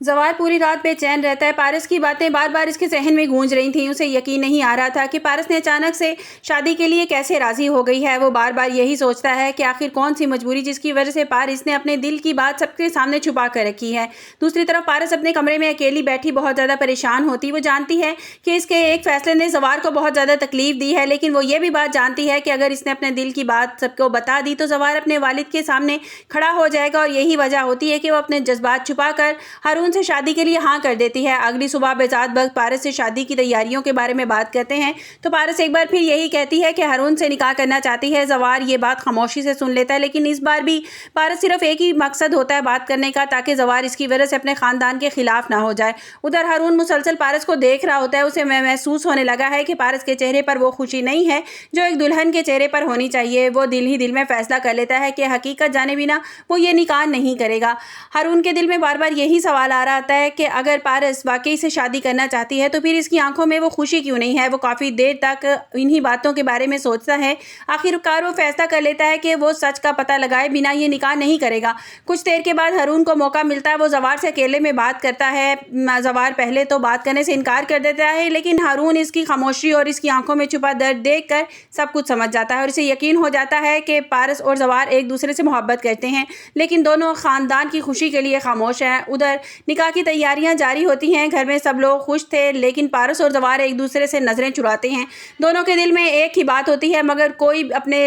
ज़वार पूरी रात बेचैन रहता है। पारस की बातें बार-बार इसके ज़हन में गूंज रही थीं। उसे यकीन नहीं आ रहा था कि पारस ने अचानक से शादी के लिए कैसे राज़ी हो गई है। वो बार-बार यही सोचता है कि आखिर कौन-सी मजबूरी जिसकी वजह से पारस ने अपने दिल की बात सबके सामने छुपा कर रखी है। दूसरी तरफ पारस अपने कमरे में अकेली बैठी बहुत ज़्यादा परेशान होती। वो जानती है कि इसके एक फ़ैसले ने ज़वार को बहुत ज़्यादा तकलीफ़ दी है, लेकिन वो ये भी बात जानती है कि अगर इसने अपने दिल की बात सबको बता दी तो ज़वार अपने वालिद के सामने खड़ा हो जाएगा और यही वजह होती है कि वो अपने जज़्बात छुपाकर हारून से शादी के लिए हाँ कर देती है। अगली सुबह बेज़ात वक्त पारस से शादी की तैयारियों के बारे में बात करते हैं तो पारस एक बार फिर यही कहती है कि हारून से निकाह करना चाहती है। ज़वार ये बात खामोशी से सुन लेता है, लेकिन इस बार भी पारस सिर्फ एक ही मकसद होता है बात करने का, ताकि ज़वार इसकी वजह से अपने ख़ानदान के खिलाफ ना हो जाए। उधर हारून मुसलसल पारस को देख रहा होता है। उसे महसूस होने लगा है कि पारस के चेहरे पर वो खुशी नहीं है जो एक दुल्हन के चेहरे पर होनी चाहिए। वो दिल ही दिल में फैसला कर लेता है कि हकीकत जाने बिना वो ये निकाह नहीं करेगा। हारून के दिल में बार बार यही सवाल आ रहा है कि अगर पारस वाकई से शादी करना चाहती है तो फिर इसकी आंखों में वो खुशी क्यों नहीं है। वो काफ़ी देर तक इन्हीं बातों के बारे में सोचता है। आखिरकार वो फैसला कर लेता है कि वो सच का पता लगाए बिना ये निकाह नहीं करेगा। कुछ देर के बाद हारून को मौका मिलता है। वो ज़वार से अकेले में बात करता है। ज़वार पहले तो बात करने से इनकार कर देता है, लेकिन हारून इसकी खामोशी और इसकी आंखों में छुपा दर्द देखकर सब कुछ समझ जाता है और इसे यकीन हो जाता है कि पारस और ज़वार एक दूसरे से मोहब्बत करते हैं, लेकिन दोनों ख़ानदान की खुशी के लिए खामोश हैं। उधर निकाह की तैयारियां जारी होती हैं। घर में सब लोग खुश थे, लेकिन पारस और ज़वार एक दूसरे से नज़रें चुराते हैं। दोनों के दिल में एक ही बात होती है, मगर कोई अपने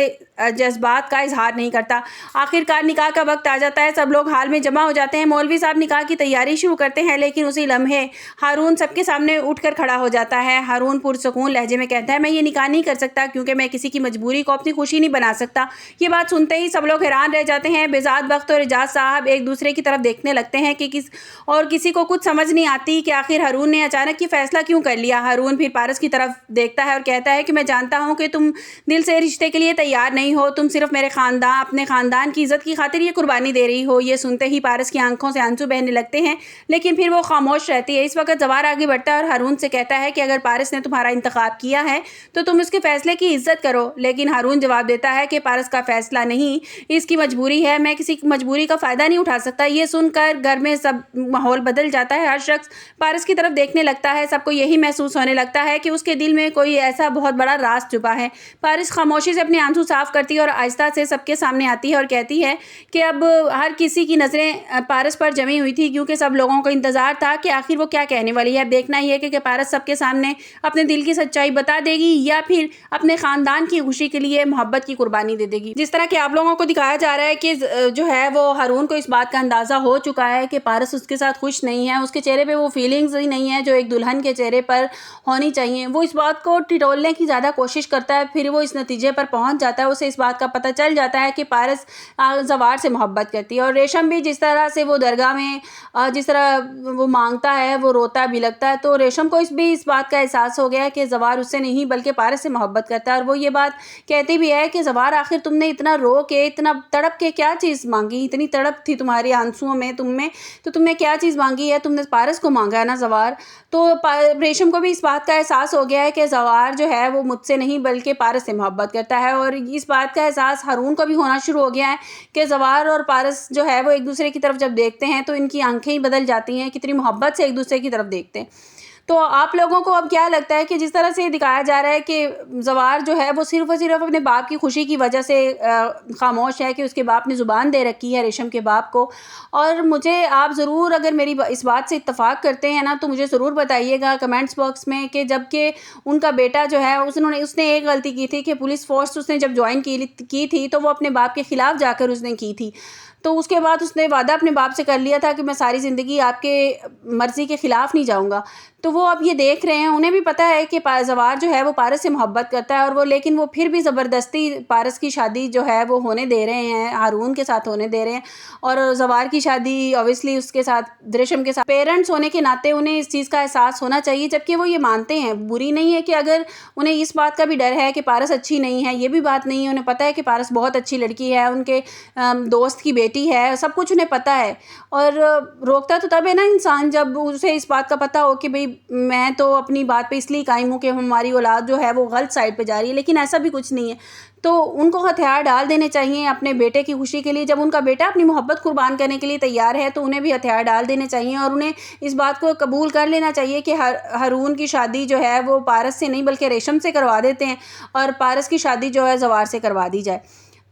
जज्बात का इजहार नहीं करता। आखिरकार निकाह का वक्त आ जाता है। सब लोग हाल में जमा हो जाते हैं। मौलवी साहब निकाह की तैयारी शुरू करते हैं, लेकिन उसी लम्हे हारून सबके सामने उठकर खड़ा हो जाता है। हारून पुरसुकून लहजे में कहता है, मैं ये निकाह नहीं कर सकता क्योंकि मैं किसी की मजबूरी को अपनी खुशी नहीं बना सकता। ये बात सुनते ही सब लोग हैरान रह जाते हैं। बेज़ात वक्त और इजाज़ साहब एक दूसरे की तरफ देखने लगते हैं कि किसी को कुछ समझ नहीं आती कि आखिर हारून ने अचानक ये फैसला क्यों कर लिया। हारून फिर पारस की तरफ देखता है और कहता है कि मैं जानता हूँ कि तुम दिल से रिश्ते के लिए तैयार नहीं हो। तुम सिर्फ मेरे अपने ख़ानदान की इज़्ज़त की खातिर ये कुर्बानी दे रही हो। ये सुनते ही पारस की आंखों से आंसू बहने लगते हैं, लेकिन फिर वो खामोश रहती है। इस वक्त ज़वार आगे बढ़ता है और हारून से कहता है कि अगर पारस ने तुम्हारा इंतखाब किया है तो तुम उसके फ़ैसले की इज़्ज़त करो। लेकिन हारून जवाब देता है कि पारस का फ़ैसला नहीं, इसकी मजबूरी है। मैं किसी मजबूरी का फ़ायदा नहीं उठा सकता। ये सुनकर घर में सब माहौल बदल जाता है। हर शख्स पारस की तरफ देखने लगता है। सबको यही महसूस होने लगता है कि उसके दिल में कोई ऐसा बहुत बड़ा राज छुपा है। पारस खामोशी से अपने आंसू साफ करती है और आहिस्ता से सबके सामने आती है और कहती है कि अब हर किसी की नज़रें पारस पर जमी हुई थी, क्योंकि सब लोगों को इंतज़ार था कि आखिर वो क्या कहने वाली है। अब देखना ही है कि पारस सबके सामने अपने दिल की सच्चाई बता देगी या फिर अपने ख़ानदान की खुशी के लिए मोहब्बत की कुर्बानी दे देगी। जिस तरह कि आप लोगों को दिखाया जा रहा है कि जो है वो हारून को इस बात का अंदाज़ा हो चुका है कि पारस उसके साथ खुश नहीं है। उसके चेहरे पे वो फीलिंग्स ही नहीं है जो एक दुल्हन के चेहरे पर होनी चाहिए। वो इस बात को टिटोलने की ज़्यादा कोशिश करता है, फिर वो इस नतीजे पर पहुंच जाता है। उसे इस बात का पता चल जाता है कि पारस ज़वार से मोहब्बत करती है। और रेशम भी जिस तरह से वो दरगाह में जिस तरह वो मांगता है, वो रोता बिलखता है, तो रेशम को इस बात का एहसास हो गया है कि ज़वार उससे नहीं बल्कि पारस से मोहब्बत करता है। और वो ये बात कहती भी है कि ज़वार आखिर तुमने इतना रो के, इतना तड़प के क्या चीज़ मांगी, इतनी तड़प थी तुम्हारे आंसुओं में, तो तुमने क्या चीज़ मांगी है, तुमने पारस को मांगा है ना ज़वार। तो रेशम को भी इस बात का एहसास हो गया है कि ज़वार जो है वो मुझसे नहीं बल्कि पारस से मोहब्बत करता है। और इस बात का एहसास हारून को भी होना शुरू हो गया है कि ज़वार और पारस जो है वो एक दूसरे की तरफ जब देखते हैं तो इनकी आंखें ही बदल जाती हैं, कितनी मोहब्बत से एक दूसरे की तरफ देखते हैं। तो आप लोगों को अब क्या लगता है कि जिस तरह से दिखाया जा रहा है कि ज़वार जो है वो सिर्फ़ और सिर्फ अपने बाप की खुशी की वजह से खामोश है कि उसके बाप ने ज़ुबान दे रखी है रेशम के बाप को। और मुझे आप ज़रूर, अगर मेरी इस बात से इत्तफ़ाक़ करते हैं ना, तो मुझे ज़रूर बताइएगा कमेंट्स बॉक्स में कि जबकि उनका बेटा जो है उसने एक गलती की थी कि पुलिस फ़ोर्स उसने जब ज्वाइन की थी तो वो अपने बाप के ख़िलाफ़ जाकर उसने की थी। तो उसके बाद उसने वादा अपने बाप से कर लिया था कि मैं सारी ज़िंदगी आपके मर्ज़ी के ख़िलाफ़ नहीं जाऊँगा। तो वो अब ये देख रहे हैं, उन्हें भी पता है कि ज़वार जो है वो पारस से मोहब्बत करता है, और लेकिन वो फिर भी ज़बरदस्ती पारस की शादी जो है वो होने दे रहे हैं, हारून के साथ होने दे रहे हैं। और ज़वार की शादी ऑब्वियसली उसके साथ, रेशम के साथ। पेरेंट्स होने के नाते उन्हें इस चीज़ का एहसास होना चाहिए, जबकि वो ये मानते हैं। बुरी नहीं है कि अगर उन्हें इस बात का भी डर है कि पारस अच्छी नहीं है, ये भी बात नहीं है। उन्हें पता है कि पारस बहुत अच्छी लड़की है, उनके दोस्त की बेटी है, सब कुछ उन्हें पता है। और रोकता तो तब है ना इंसान जब उसे इस बात का पता हो कि भाई मैं तो अपनी बात पे इसलिए कायम हूँ कि हमारी औलाद जो है वो गलत साइड पे जा रही है, लेकिन ऐसा भी कुछ नहीं है। तो उनको हथियार डाल देने चाहिए अपने बेटे की खुशी के लिए। जब उनका बेटा अपनी मोहब्बत कुर्बान करने के लिए तैयार है तो उन्हें भी हथियार डाल देने चाहिए और उन्हें इस बात को कबूल कर लेना चाहिए कि हारून की शादी जो है वो पारस से नहीं बल्कि रेशम से करवा देते हैं और पारस की शादी जो है ज़वार से करवा दी जाए।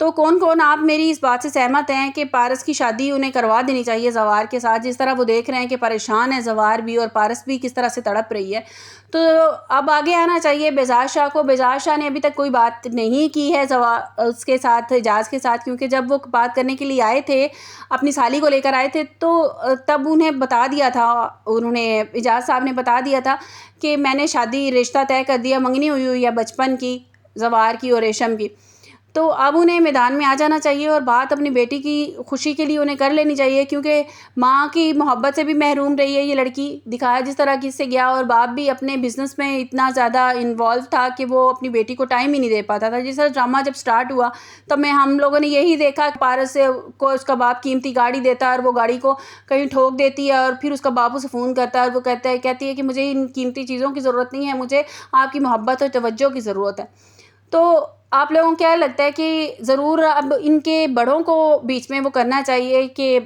तो कौन कौन आप मेरी इस बात से सहमत हैं कि पारस की शादी उन्हें करवा देनी चाहिए ज़वार के साथ? जिस तरह वो देख रहे हैं कि परेशान है ज़वार भी और पारस भी किस तरह से तड़प रही है। तो अब आगे आना चाहिए बेज़ाद शाह को। बेज़ाद शाह ने अभी तक कोई बात नहीं की है उसके साथ, एजाज़ के साथ, क्योंकि जब वो बात करने के लिए आए थे, अपनी साली को लेकर आए थे, तो तब उन्हें बता दिया था, उन्होंने एजाज़ साहब ने बता दिया था कि मैंने शादी रिश्ता तय कर दिया, मंगनी हुई है बचपन की, ज़वार की और रेशम की। तो अब उन्हें मैदान में आ जाना चाहिए और बात अपनी बेटी की खुशी के लिए उन्हें कर लेनी चाहिए, क्योंकि माँ की मोहब्बत से भी महरूम रही है ये लड़की। दिखाया जिस तरह किससे गया और बाप भी अपने बिज़नेस में इतना ज़्यादा इन्वॉल्व था कि वो अपनी बेटी को टाइम ही नहीं दे पाता था। जिस तरह ड्रामा जब स्टार्ट हुआ तब हम लोगों ने यही देखा, पारस से को उसका बाप कीमती गाड़ी देता है और वो गाड़ी को कहीं ठोक देती है और फिर उसका बाप उसे फ़ोन करता है और वो कहती है कि मुझे इन कीमती चीज़ों की ज़रूरत नहीं है, मुझे आपकी मोहब्बत और तवज्जो की ज़रूरत है। तो आप लोगों को क्या लगता है कि ज़रूर अब इनके बड़ों को बीच में वो करना चाहिए कि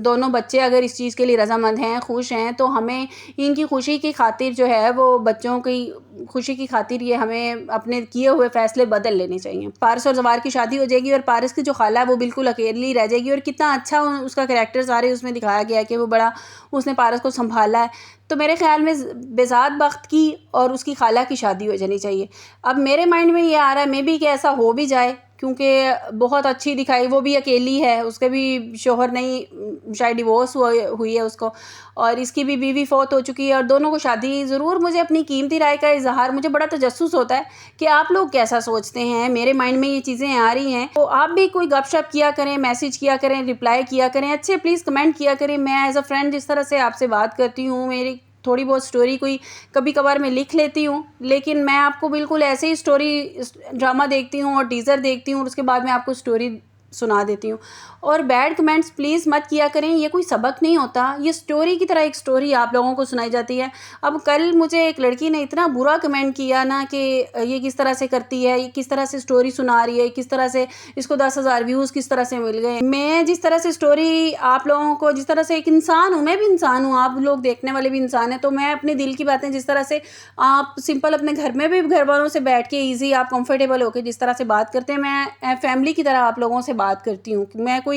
दोनों बच्चे अगर इस चीज़ के लिए रज़ामंद हैं, खुश हैं, तो हमें इनकी खुशी की खातिर जो है वो बच्चों की खुशी की खातिर ये हमें अपने किए हुए फ़ैसले बदल लेने चाहिए। पारस और ज़वार की शादी हो जाएगी और पारस की जो खाला है वो बिल्कुल अकेली रह जाएगी और कितना अच्छा उसका कैरेक्टर सारे उसमें दिखाया गया है कि वो बड़ा उसने पारस को संभाला है। तो मेरे ख़्याल में बेज़ाद बख्त की और उसकी खाला की शादी हो जानी चाहिए। अब मेरे माइंड में ये आ रहा है मे बी कि ऐसा हो भी जाए, क्योंकि बहुत अच्छी दिखाई, वो भी अकेली है, उसके भी शौहर नहीं, शायद डिवोर्स हुई है उसको, और इसकी भी बीवी फ़ौत हो चुकी है और दोनों को शादी। ज़रूर मुझे अपनी कीमती राय का इज़हार, मुझे बड़ा तजस्सुस होता है कि आप लोग कैसा सोचते हैं। मेरे माइंड में ये चीज़ें आ रही हैं, तो आप भी कोई गपशप किया करें, मैसेज किया करें, रिप्लाई किया करें, अच्छे प्लीज़ कमेंट किया करें। मैं एज़ अ फ्रेंड जिस तरह से आपसे बात करती हूँ, मेरी थोड़ी बहुत स्टोरी कोई कभी कभार मैं लिख लेती हूँ, लेकिन मैं आपको बिल्कुल ऐसे ही स्टोरी ड्रामा देखती हूँ और टीज़र देखती हूँ और उसके बाद मैं आपको स्टोरी सुना देती हूँ। और बैड कमेंट्स प्लीज़ मत किया करें, ये कोई सबक नहीं होता, ये स्टोरी की तरह एक स्टोरी आप लोगों को सुनाई जाती है। अब कल मुझे एक लड़की ने इतना बुरा कमेंट किया ना कि ये किस तरह से करती है, ये किस तरह से स्टोरी सुना रही है, किस तरह से इसको 10,000 व्यूज़ किस तरह से मिल गए। मैं जिस तरह से स्टोरी आप लोगों को, जिस तरह से एक इंसान हूँ, मैं भी इंसान हूँ, आप लोग देखने वाले भी इंसान हैं, तो मैं अपने दिल की बातें जिस तरह से आप सिंपल अपने घर में भी घर वालों से बैठ के ईज़ी आप कंफर्टेबल होकर जिस तरह से बात करते हैं, मैं फैमिली की तरह आप लोगों से बात करती हूँ। मैं कोई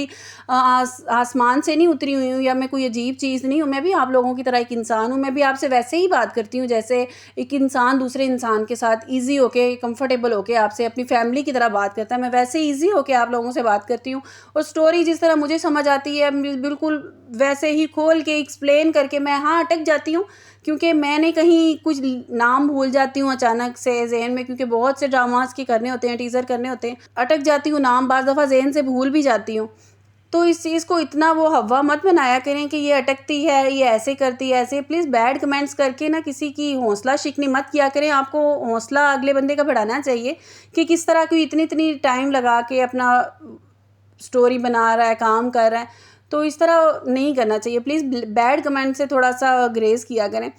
आसमान से नहीं उतरी हुई हूँ या मैं कोई अजीब चीज़ नहीं हूँ, मैं भी आप लोगों की तरह एक इंसान हूँ। मैं भी आपसे वैसे ही बात करती हूँ जैसे एक इंसान दूसरे इंसान के साथ ईज़ी होके, कंफर्टेबल होके आपसे अपनी फैमिली की तरह बात करता है, मैं वैसे ईज़ी होके आप लोगों से बात करती हूँ। और स्टोरी जिस तरह मुझे समझ आती है बिल्कुल वैसे ही खोल के एक्सप्लेन करके मैं अटक जाती हूँ, क्योंकि मैंने कहीं कुछ नाम भूल जाती हूँ अचानक से ज़हन में, क्योंकि बहुत से ड्रामास के करने होते हैं, टीज़र करने होते हैं, अटक जाती हूँ, नाम बाज़ दफ़ा ज़हन से भूल भी जाती हूँ। तो इस चीज़ को इतना वो हवा मत बनाया करें कि ये अटकती है, ये ऐसे करती है, ऐसे। प्लीज़ बैड कमेंट्स करके ना किसी की हौसला शिकनी मत किया करें। आपको हौसला अगले बंदे का बढ़ाना चाहिए कि किस तरह कोई इतनी टाइम लगा के अपना स्टोरी बना रहा है, काम कर रहा है, तो इस तरह नहीं करना चाहिए। प्लीज़ बैड कमेंट से थोड़ा सा ग्रेस किया करें।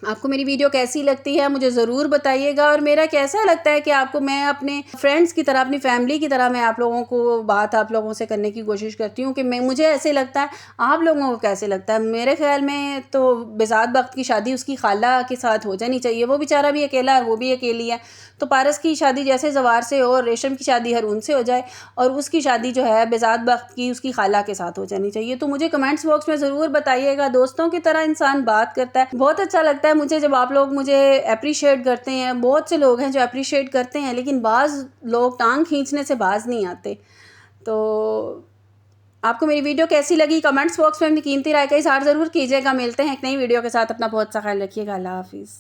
आपको मेरी वीडियो कैसी लगती है मुझे ज़रूर बताइएगा, और मेरा कैसा लगता है कि आपको मैं अपने फ्रेंड्स की तरह, अपनी फैमिली की तरह मैं आप लोगों को बात आप लोगों से करने की कोशिश करती हूँ कि मुझे ऐसे लगता है, आप लोगों को कैसे लगता है। मेरे ख्याल में तो बेज़ाद बख्त की शादी उसकी खाला के साथ हो जानी चाहिए। वो बेचारा भी अकेला है और वो भी अकेली है, तो पारस की शादी जैसे ज़वार से हो और रेशम की शादी हारून से हो जाए, और उसकी शादी जो है बेज़ाद बख्त की उसकी खाला के साथ हो जानी चाहिए। तो मुझे कमेंट्स बॉक्स में ज़रूर बताइएगा। दोस्तों की तरह इंसान बात करता है, बहुत अच्छा लगता है मुझे जब आप लोग मुझे अप्रिशिएट करते हैं। बहुत से लोग हैं जो अप्रिशिएट करते हैं, लेकिन बाज़ लोग टांग खींचने से बाज़ नहीं आते। तो आपको मेरी वीडियो कैसी लगी कमेंट्स बॉक्स में अपनी कीमती राय का इज़हार ज़रूर कीजिएगा। मिलते हैं एक नई वीडियो के साथ, अपना बहुत सा ख्याल रखिएगा। अल्लाह हाफिज़।